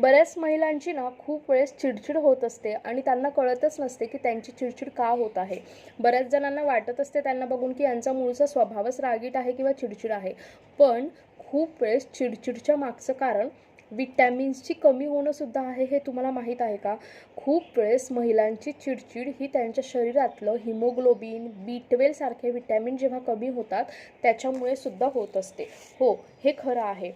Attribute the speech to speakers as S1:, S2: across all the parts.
S1: बऱ्याच महिलांची ना खूप वेळेस चिडचिड होत असते आणि त्यांना कळतच नसते की त्यांची चिडचिड का होत आहे. बऱ्याच जणांना वाटत असते त्यांना बघून की यांचा मूळचा स्वभावच रागीट आहे किंवा चिडचिड आहे. पण खूप वेळेस चिडचिडच्या मागचं कारण विटॅमिन्सची कमी होणं सुद्धा आहे. हे तुम्हाला माहीत आहे का? खूप वेळेस महिलांची चिडचिड ही त्यांच्या शरीरातलं हिमोग्लोबिन, B12 सारखे विटॅमिन जेव्हा कमी होतात त्याच्यामुळे सुद्धा होत असते. हो, हे खरं आहे.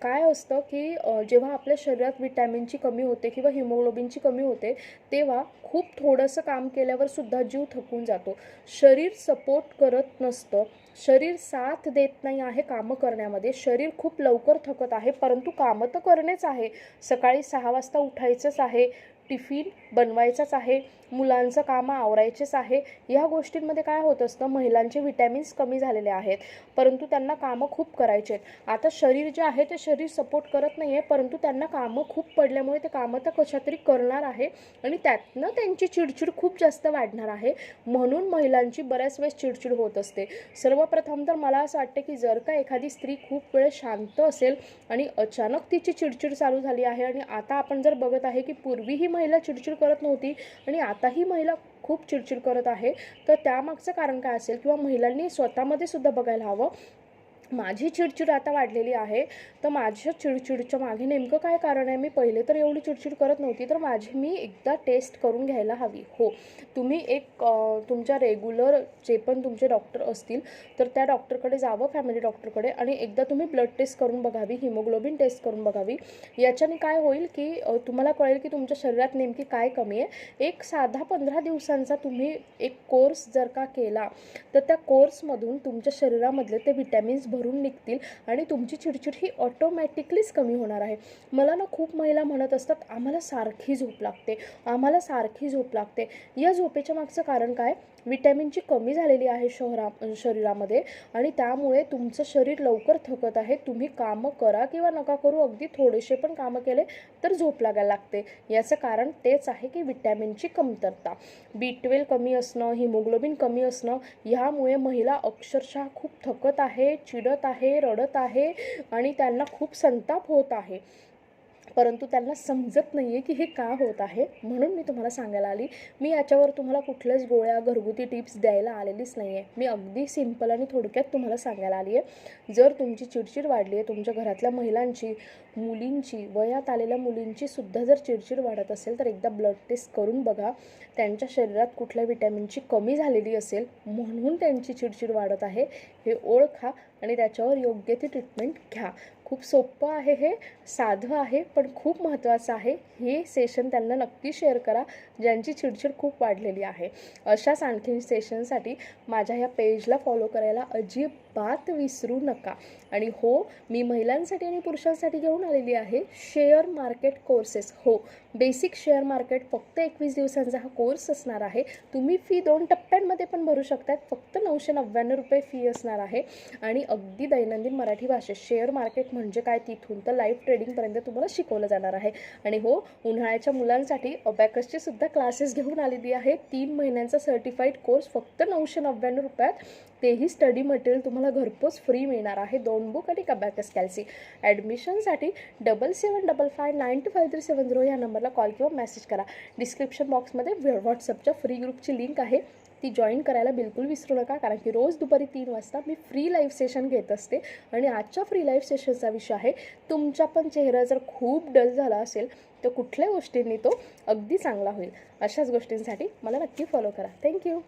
S1: काय असतं की जेव्हा आपल्या शरीरात विटॅमिनची कमी होते किंवा हिमोग्लोबिनची कमी होते तेव्हा खूप थोडंसं काम केल्यावर सुद्धा जीव थकून जातो. शरीर सपोर्ट करत नसतं, शरीर साथ देत नाही आहे कामं करण्यामध्ये. शरीर खूप लवकर थकत आहे, परंतु कामं तर करणेच आहे. सकाळी 6 वाजता उठायचंच आहे, टिफिन बनवायचाच आहे, मुलांचं कामं आवरायचेच आहे. ह्या गोष्टींमध्ये काय होत असतं, महिलांचे विटॅमिन्स कमी झालेले आहेत, परंतु त्यांना कामं खूप करायचे आहेत. आता शरीर जे आहे ते शरीर सपोर्ट करत नाही आहे, परंतु त्यांना कामं खूप पडल्यामुळे ते कामं तर कशा तरी करणार आहे आणि त्यातनं त्यांची चिडचिड खूप जास्त वाढणार आहे. म्हणून महिलांची बऱ्याच वेळेस चिडचिड होत असते. सर्वप्रथम तर मला असं वाटतं की जर का एखादी स्त्री खूप वेळ शांत असेल आणि अचानक तिची चिडचिड चालू झाली आहे आणि आता आपण जर बघत आहे की पूर्वी ही महिला चिडचिड करत नव्हती आणि आता ही महिला खूप चिडचिड करत आहे, तर त्यामागचं कारण काय असेल किंवा महिलांनी स्वतःमध्ये सुद्धा बघायला हवं. माझी चिडचिड आता वाढलेली आहे, तर माझ्या चिडचिडच्या मागे नेमकं काय कारण आहे? मी पहिले तर एवढी चिडचिड करत नव्हती, तर मी एकदा टेस्ट करून घ्यायला हवी. हो, तुम्ही तुमच्या रेग्युलर जे पण तुमचे डॉक्टर असतील तर त्या डॉक्टरकडे जावं, फॅमिली डॉक्टरकडे, आणि एकदा तुम्ही ब्लड टेस्ट करून बघावी, हिमोग्लोबिन टेस्ट करून बघावी. याच्याने काय होईल की तुम्हाला कळेल की तुमच्या शरीरात नेमकी काय कमी आहे. एक साधा 15 दिवसांचा तुम्ही एक कोर्स जर का केला तर त्या कोर्समधून तुमच्या शरीरामधले ते विटॅमिन्स भरून निघतील आणि तुमची चिडचिड ही ऑटोमॅटिकलीच कमी होणार आहे. मला ना खूप महिला म्हणत असतात, आम्हाला सारखी झोप लागते, आम्हाला सारखी झोप लागते. या झोपेच्या मागचं कारण काय? विटॅमिनची कमी झालेली आहे शरीरामध्ये आणि त्यामुळे तुमचं शरीर लवकर थकत आहे. तुम्ही कामं करा किंवा नका करू, अगदी थोडेसे पण कामं केले तर झोप लागायला लागते. याचं कारण तेच आहे की विटॅमिनची कमतरता. B12 कमी असणं, हिमोग्लोबिन कमी असणं, ह्यामुळे महिला अक्षरशः खूप थकत आहे, चिडत आहे, रडत आहे आणि त्यांना खूप संताप होत आहे. परंतु त्यांना समजत नाही आहे की हे का होत आहे. म्हणून मी तुम्हाला सांगायला आली. मी याच्यावर तुम्हाला कुठल्याच गोळ्या, घरगुती टिप्स द्यायला आलेलीच नाही आहे. मी अगदी सिंपल आणि थोडक्यात तुम्हाला सांगायला आली आहे. जर तुमची चिडचिड वाढली आहे, तुमच्या घरातल्या महिलांची, मुलींची, वयात आलेल्या मुलींची सुद्धा जर चिडचिड वाढत असेल तर एकदा ब्लड टेस्ट करून बघा. त्यांच्या शरीरात कुठल्या विटॅमिनची कमी झालेली असेल म्हणून त्यांची चिडचिड वाढत आहे हे ओळखा आणि त्याच्यावर योग्य ती ट्रीटमेंट घ्या. खूप सोपं आहे, हे साधं आहे, पण खूप महत्त्वाचं आहे. हे सेशन त्यांना नक्की शेअर करा ज्यांची चिडचिड खूप वाढलेली आहे. अशाच आणखीन सेशनसाठी माझ्या ह्या पेजला फॉलो करायला अजिबात विसरू नका. आणि हो, मी महिलांसाठी आणि पुरुषांसाठी घेऊन आलेली आहे शेअर मार्केट कोर्सेस. हो, बेसिक शेअर मार्केट, फक्त 21 दिवसांचा हा कोर्स असणार आहे. तुम्ही फी 2 टप्प्यांमध्ये पण भरू शकतात. फक्त 999 रुपये फी असणार आहे आणि अगदी दैनंदिन मराठी भाषेत शेअर मार्केट म्हणजे काय तिथून तर लाईव्ह ट्रेडिंगपर्यंत तुम्हाला शिकवलं जाणार आहे. आणि हो, उन्हाळ्याच्या मुलांसाठी अबॅकसचे सुद्धा क्लासेस घेऊन आलेली आहे. 3 महिन्यांचा सर्टिफाईड कोर्स फक्त 999 रुपयात. तेही स्टडी मटेरियल तुम्हाला घरपोच फ्री मिळणार आहे. 2 बुक आणि अबॅकस कॅल्सी. ॲडमिशनसाठी 7755925370 ह्या नंबरला कॉल किंवा मेसेज करा. डिस्क्रिप्शन बॉक्समध्ये व्हॉट्सअपच्या फ्री ग्रुपची लिंक आहे, ती जॉईन करायला बिलकुल विसरू नका. कारण की रोज दुपारी 3 वाजता मी फ्री लाईव्ह सेशन घेत असते आणि आजच्या फ्री लाईव्ह सेशनचा विषय आहे, तुमचा पण चेहरा जर खूप डल झाला असेल तर कुठल्या गोष्टींनी तो अगदी चांगला होईल. अशाच गोष्टींसाठी मला नक्की फॉलो करा. थँक्यू.